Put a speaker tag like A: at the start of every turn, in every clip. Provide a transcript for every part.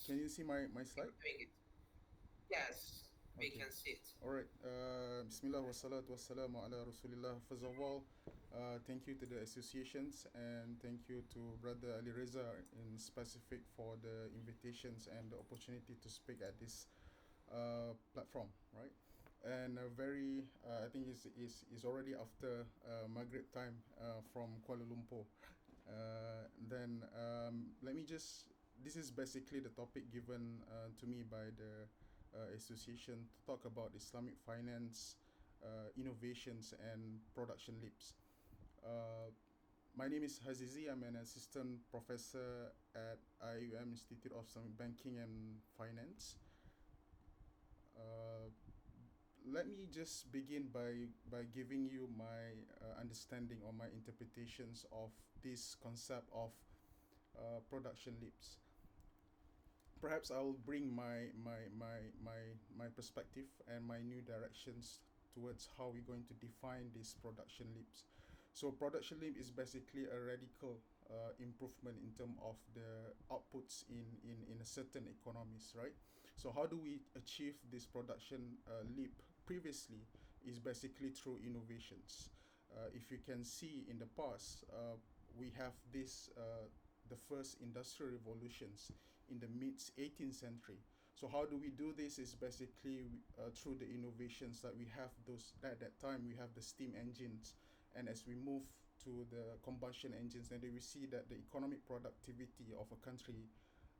A: Can you see my slide?
B: doing it. Yes, we
A: Okay.
B: can see it.
A: All right. Bismillah wa salatu wa salamu ala Rasulillah. First of all, thank you to the associations and thank you to Brother Ali Reza in specific for the invitations and the opportunity to speak at this platform, right? And I think it's already after Maghrib time from Kuala Lumpur. Then let me just, this is basically the topic given to me by the association to talk about Islamic finance, innovations, and production leaps. Uh, my name is Hazizi. I'm an assistant professor at IUM Institute of Islamic Banking and Finance. Uh, Let me just begin by giving you my understanding or my interpretations of this concept of production leaps. Perhaps I will bring my perspective and my new directions towards how we're going to define these production leaps. So production leap is basically a radical improvement in terms of the outputs in a certain economies, right? So how do we achieve this production leap? Previously is basically through innovations. If you can see in the past, we have this the first industrial revolutions in the mid 18th century. So how do we do this? Is basically through the innovations that we have. Those at that time we have the steam engines, and as we move to the combustion engines, then we see that the economic productivity of a country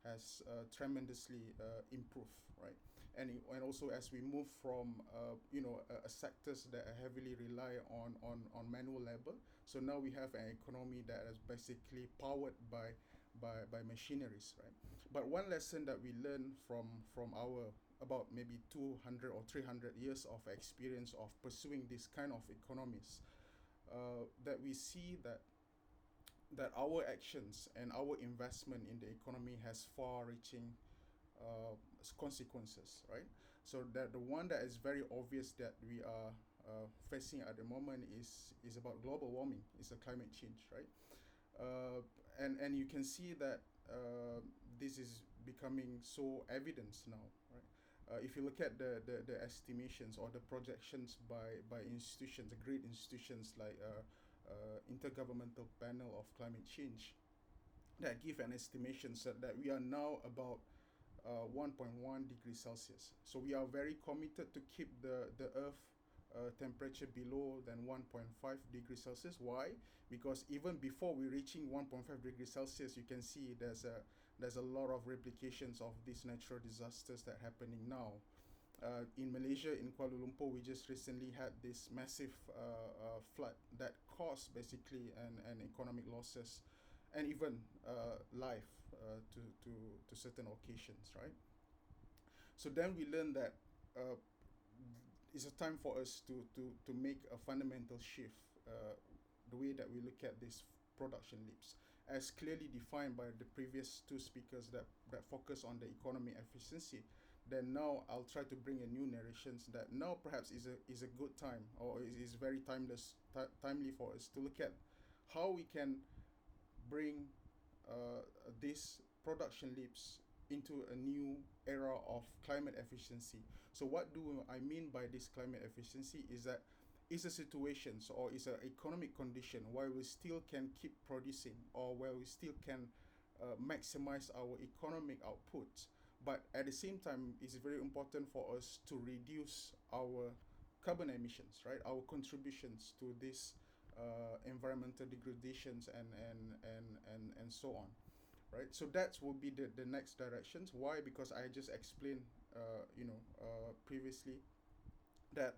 A: has tremendously improved, right? And also as we move from sectors that heavily rely on manual labor, so now we have an economy that is basically powered by machineries, right? But one lesson that we learn from our about maybe 200 or 300 years of experience of pursuing this kind of economies, that we see that our actions and our investment in the economy has far-reaching uh, consequences, right? So that the one that is very obvious that we are facing at the moment is about global warming, is a climate change, right? Uh, and you can see that this is becoming so evident now, right? If you look at the estimations or the projections by institutions, great institutions like Intergovernmental Panel of Climate Change, that give an estimation so that we are now about 1.1 degrees Celsius. So we are very committed to keep the Earth temperature below than 1.5 degrees Celsius. Why? Because even before we reaching 1.5 degrees Celsius, you can see there's a lot of replications of these natural disasters that are happening now. In Malaysia, in Kuala Lumpur, we just recently had this massive flood that caused basically an economic losses and even life to certain occasions, right? So then we learned that uh, it's a time for us to make a fundamental shift, the way that we look at these production leaps, as clearly defined by the previous two speakers that focus on the economic efficiency. Then now I'll try to bring a new narrations that now perhaps is a good time, or is very timely for us to look at how we can bring these production leaps into a new era of climate efficiency. So what do I mean by this climate efficiency is that it's a situation, so, or it's an economic condition where we still can keep producing, or where we still can maximize our economic output, but at the same time it's very important for us to reduce our carbon emissions, right? Our contributions to this environmental degradations and so on, right? So that will be the next directions. Why? Because I just explained, previously that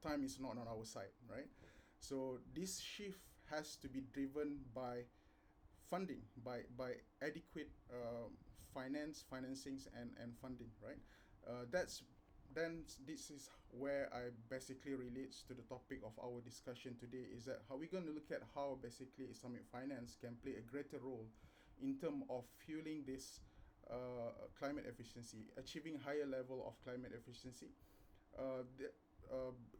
A: time is not on our side, right? So this shift has to be driven by funding, by adequate financings and funding, right? That's then this is where I basically relates to the topic of our discussion today, is that how we're going to look at how basically Islamic finance can play a greater role in terms of fueling this climate efficiency, achieving higher level of climate efficiency. The,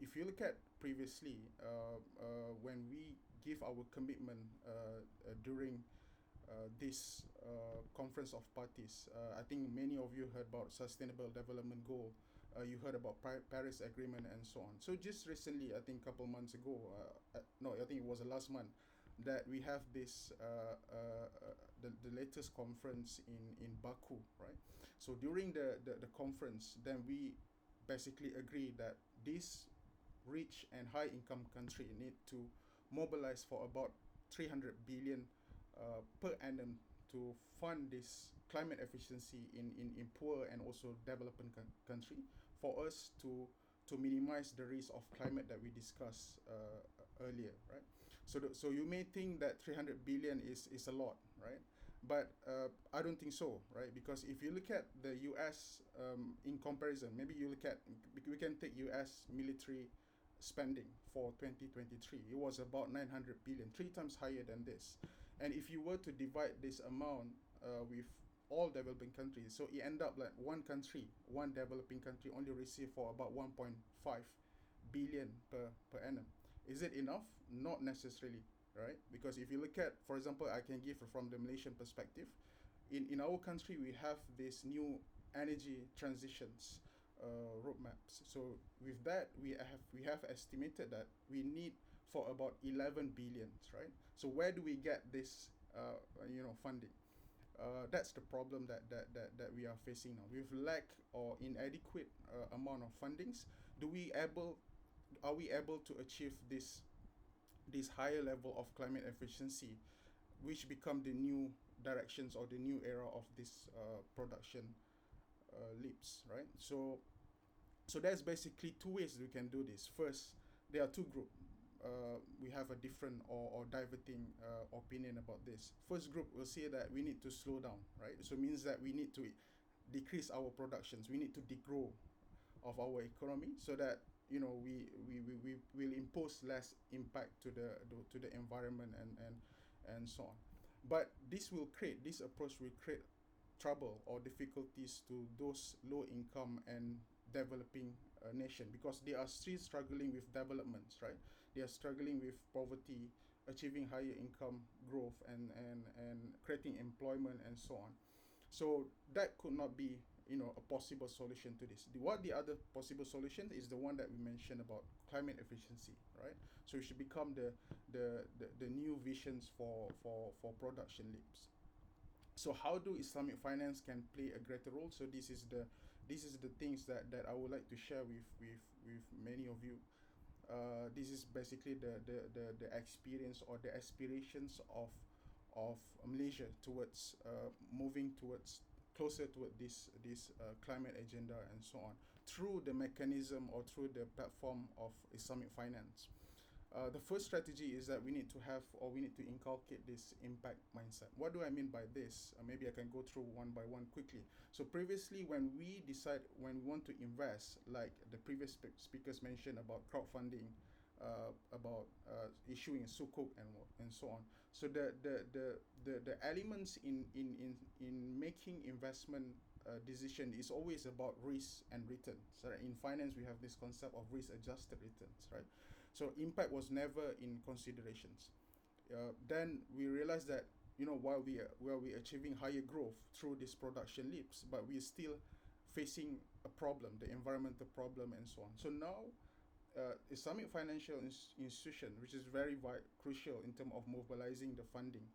A: if you look at previously, when we give our commitment during this conference of parties. I think many of you heard about Sustainable Development Goal. You heard about Paris Agreement and so on. So just recently, I think a couple months ago, no, I think it was the last month, that we have this the latest conference in Baku, right? So during the conference, then we basically agree that this rich and high income country need to mobilize for about 300 billion per annum to fund this climate efficiency in poor and also developing country for us to minimize the risk of climate that we discussed earlier, right? So you may think that 300 billion is a lot, right? But I don't think so, right? Because if you look at the US in comparison, maybe you look at, we can take US military spending for 2023. It was about 900 billion, three times higher than this. And if you were to divide this amount with all developing countries, so it end up like one country, one developing country only receive for about 1.5 billion per annum. Is it enough? Not necessarily, right? Because if you look at, for example, I can give from the Malaysian perspective. In our country, we have this new energy transitions roadmaps. So with that, we have estimated that we need for about 11 billions, right? So where do we get this, funding? That's the problem that we are facing now. With lack or inadequate amount of fundings, do we able are we able to achieve this higher level of climate efficiency, which become the new directions or the new era of this production leaps, right? So there's basically two ways we can do this. First, there are two groups. We have a different or diverting opinion about this. First group will say that we need to slow down, right? So it means that we need to decrease our productions. We need to degrow of our economy so that we will impose less impact to the environment and so on. But this approach will create trouble or difficulties to those low income and developing nation, because they are still struggling with developments, right? They are struggling with poverty, achieving higher income growth, and creating employment and so on. So that could not be a possible solution to this. What the other possible solution is the one that we mentioned about climate efficiency, right? So it should become the new visions for production leaps. So how do Islamic finance can play a greater role? So this is the things that I would like to share with many of you. This is basically the experience or the aspirations of Malaysia towards moving towards closer toward this climate agenda and so on, through the mechanism or through the platform of Islamic finance. The first strategy is that we need to inculcate this impact mindset. What do I mean by this? Maybe I can go through one by one quickly. So previously, when we want to invest, like the previous speakers mentioned about crowdfunding, about issuing sukuk and so on. So the elements in making investment decision is always about risk and return. So in finance, we have this concept of risk-adjusted returns, right? So impact was never in considerations. Then we realized that while we achieving higher growth through these production leaps, but we're still facing a problem, the environmental problem and so on. So now Islamic financial institution, which is very crucial in terms of mobilizing the funding.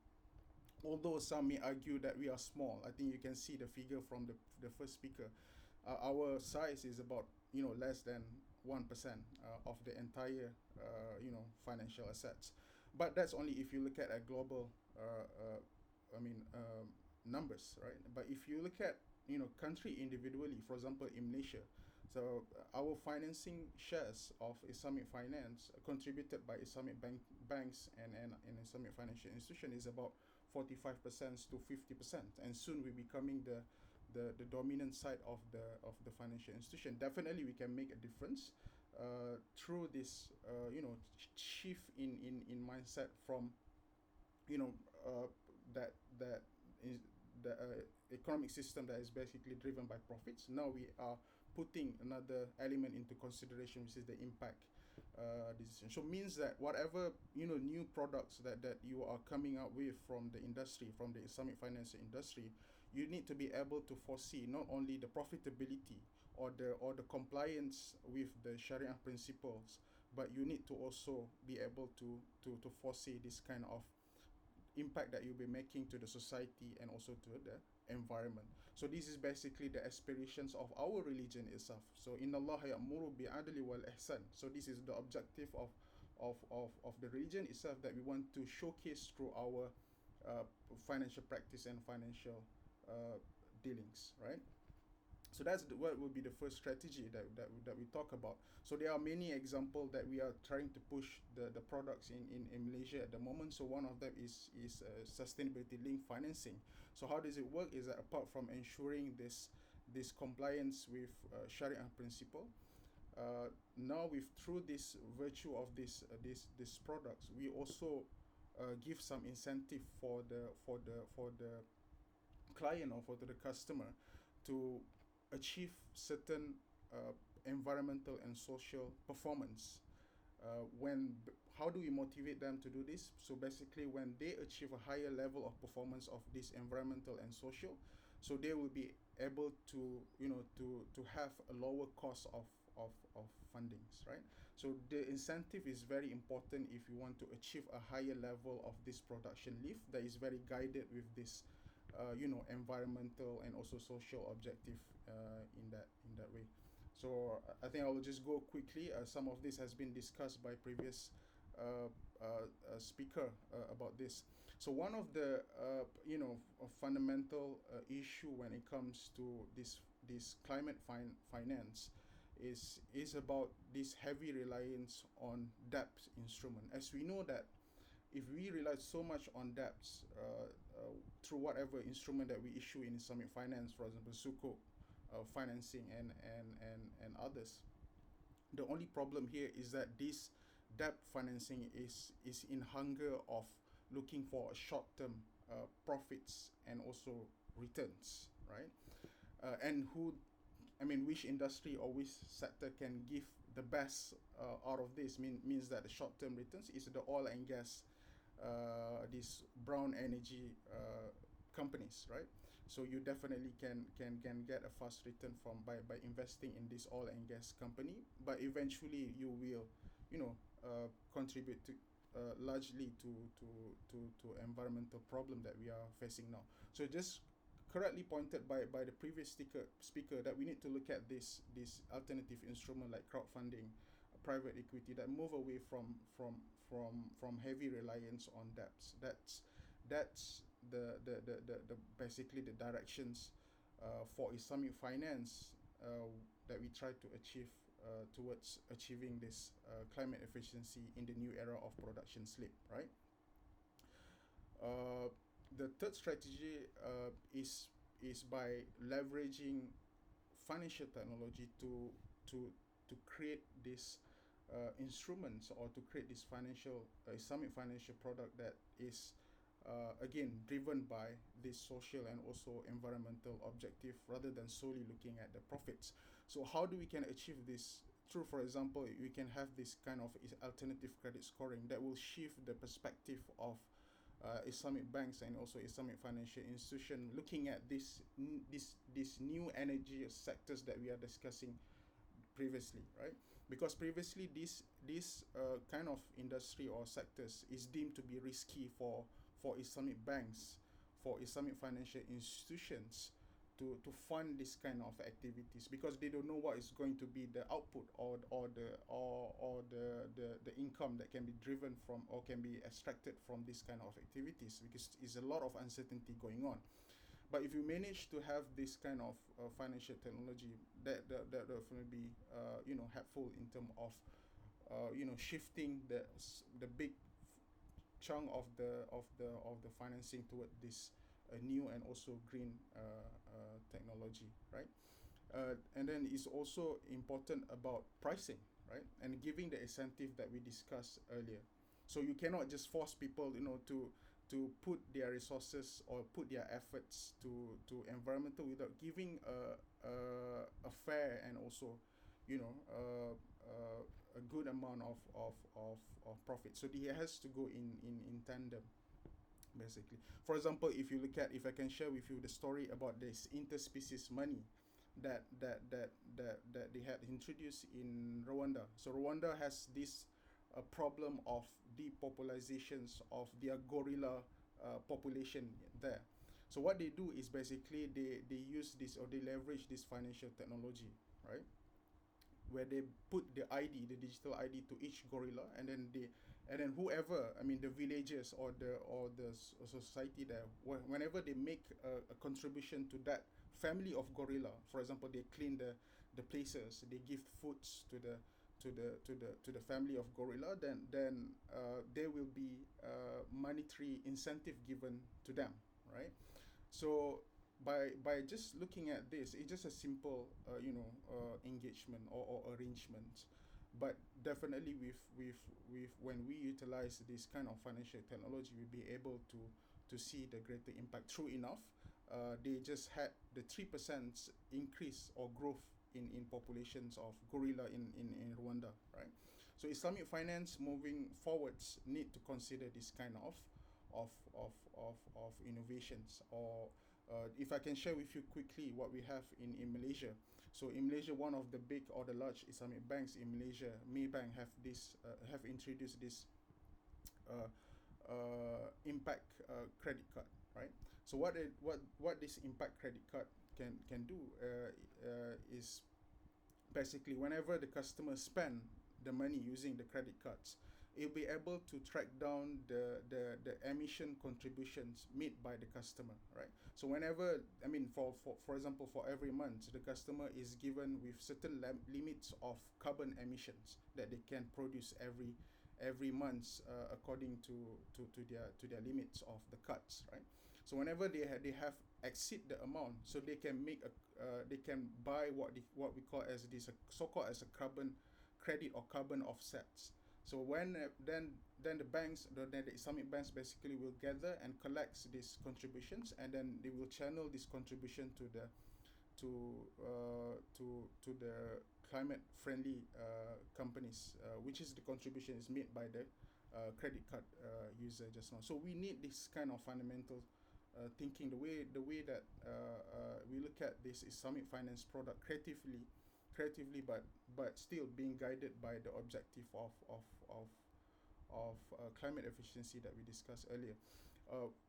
A: Although some may argue that we are small, I think you can see the figure from the first speaker. Our size is about less than 1% of the entire financial assets. But that's only if you look at a global numbers, right? But if you look at country individually, for example, in Malaysia, so our financing shares of Islamic finance contributed by Islamic banks and Islamic financial institution is about 45% to 50%, and soon we're becoming the dominant side of the financial institution. Definitely, we can make a difference through this shift in mindset from that is the economic system that is basically driven by profits. Now we are putting another element into consideration, which is the impact decision. So means that whatever new products that you are coming up with from the industry, from the Islamic finance industry, you need to be able to foresee not only the profitability or the compliance with the Sharia principles, but you need to also be able to foresee this kind of impact that you'll be making to the society and also to the environment. So this is basically the aspirations of our religion itself. So inna Allah ya'muru bi'adli wal ihsan. So this is the objective of the religion itself, that we want to showcase through our financial practice and financial uh, dealings, right? So that's what would be the first strategy that we talk about. So there are many examples that we are trying to push the products in Malaysia at the moment. So one of them is sustainability linked financing. So how does it work is that apart from ensuring this compliance with Sharia principle, now with through this virtue of this products, we also give some incentive for the client or for the customer to achieve certain environmental and social performance. How do we motivate them to do this? So basically, when they achieve a higher level of performance of this environmental and social, so they will be able to to have a lower cost of fundings, right? So the incentive is very important if you want to achieve a higher level of this production lift that is very guided with this environmental and also social objective in that way. So I think I will just go quickly. Some of this has been discussed by previous speaker about this. So one of the fundamental issue when it comes to this climate finance is about this heavy reliance on debt instrument. As we know that if we rely so much on debts through whatever instrument that we issue in Islamic finance, for example, Sukuk financing and others, the only problem here is that this debt financing is in hunger of looking for short-term profits and also returns, right? And which industry or which sector can give the best out of this means that the short-term returns is the oil and gas, these brown energy companies, right? So you definitely can get a fast return from by investing in this oil and gas company, but eventually you will, contribute to largely to environmental problem that we are facing now. So just correctly pointed by the previous speaker that we need to look at this alternative instrument like crowdfunding, private equity, that move away from heavy reliance on debts. That's the basically the directions for Islamic finance that we try to achieve towards achieving this climate efficiency in the new era of production slip, right? Uh, the third strategy is by leveraging financial technology to create these instruments, or to create this financial Islamic financial product that is again driven by this social and also environmental objective rather than solely looking at the profits. So how do we can achieve this? Through, for example, we can have this kind of alternative credit scoring that will shift the perspective of Islamic banks and also Islamic financial institution looking at this new energy sectors that we are discussing previously, right? Because previously this kind of industry or sectors is deemed to be risky for Islamic banks, for Islamic financial institutions to fund this kind of activities, because they don't know what is going to be the output or the income that can be driven from or can be extracted from this kind of activities, because it's a lot of uncertainty going on. But if you manage to have this kind of financial technology, that definitely be helpful in terms of shifting the big chunk of the financing toward this new and also green technology, right? And then it's also important about pricing, right? And giving the incentive that we discussed earlier. So you cannot just force people, to put their resources or put their efforts to environmental without giving a fair and also, a good amount of profit. So he has to go in tandem, basically. For example, if I can share with you the story about this interspecies money that they had introduced in Rwanda. So Rwanda has this problem of depopulations of their gorilla population there. So what they do is basically they use this, or they leverage this financial technology, right? Where they put the ID, the digital ID, to each gorilla, and then whoever, I mean, the villagers or the society there, whenever they make a contribution to that family of gorilla, for example, they clean the places, they give foods to the family of gorilla, then there will be monetary incentive given to them, right? So by just looking at this, it's just a simple engagement or arrangement, but definitely with when we utilize this kind of financial technology, we'll be able to see the greater impact. True enough, they just had the 3% increase or growth in populations of gorilla in Rwanda, right? So Islamic finance moving forwards need to consider this kind of innovations. Or if I can share with you quickly what we have in Malaysia. So in Malaysia, one of the big or the large Islamic banks in Malaysia, Maybank, have introduced this uh, impact credit card, right? So what this impact credit card can do is basically whenever the customer spend the money using the credit cards, it'll be able to track down the emission contributions made by the customer, right? So whenever, I mean, for example, for every month, the customer is given with certain limits of carbon emissions that they can produce every month, according to their limits of the cards, right? So whenever they have exceed the amount, so they can buy what we call as this so-called as a carbon credit or carbon offsets. So when then the Islamic banks basically will gather and collect these contributions, and then they will channel this contribution to the climate friendly companies, which is the contribution is made by the credit card user just now. So we need this kind of fundamental thinking, the way that we look at this Islamic finance product creatively, but still being guided by the objective of climate efficiency that we discussed earlier.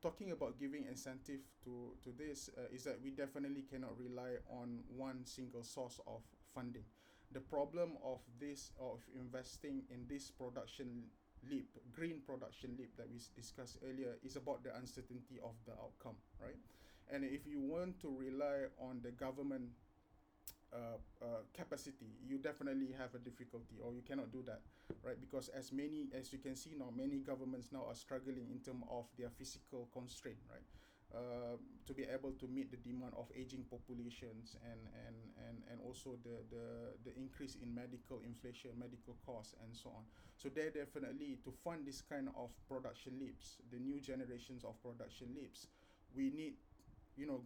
A: Talking about giving incentive to this, is that we definitely cannot rely on one single source of funding. The problem of investing in this production leap, green production leap that we discussed earlier, is about the uncertainty of the outcome, right? And if you want to rely on the government capacity, you definitely have a difficulty, or you cannot do that, right? Because as you can see now, many governments now are struggling in terms of their physical constraint, right? To be able to meet the demand of aging populations, and also the increase in medical inflation, medical costs, and so on. So they definitely, to fund this kind of production leaps, the new generations of production leaps, we need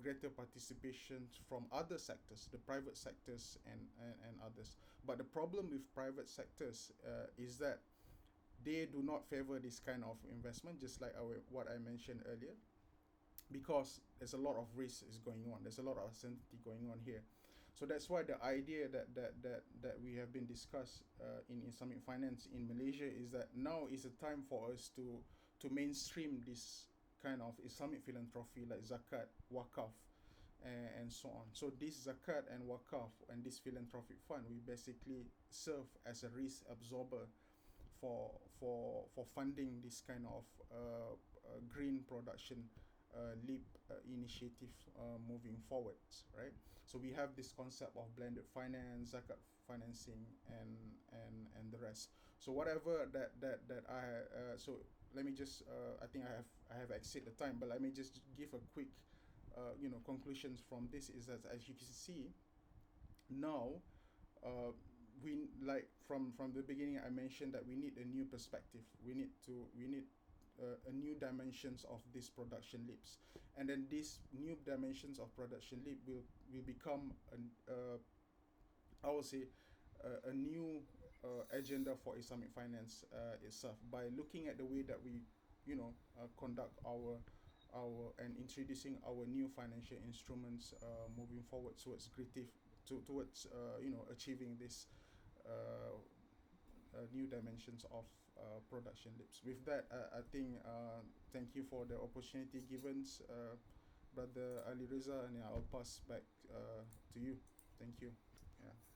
A: greater participation from other sectors, the private sectors, and others. But the problem with private sectors is that they do not favor this kind of investment, just like what I mentioned earlier, because there's a lot of risk is going on, there's a lot of uncertainty going on here. So that's why the idea that we have been discussed in Islamic finance in Malaysia is that now is a time for us to mainstream this kind of Islamic philanthropy, like zakat, wakaf, and so on. So this zakat and wakaf and this philanthropic fund, we basically serve as a risk absorber for funding this kind of green production leap initiative moving forwards, right? So we have this concept of blended finance, zakat financing, and the rest. So whatever that I so let me just I think I have exceeded the time, but let me just give a quick conclusions from this. Is that, as you can see now, uh, we, like, from the beginning, I mentioned that we need a new perspective. We need a new dimensions of these production leaps, and then these new dimensions of production leap will become an I would say a new agenda for Islamic finance itself by looking at the way that we, conduct our and introducing our new financial instruments moving forward towards creative towards achieving this uh, new dimensions of production lips. With that, I think thank you for the opportunity given, Brother Ali Reza, and I'll pass back to you. Thank you. Yeah.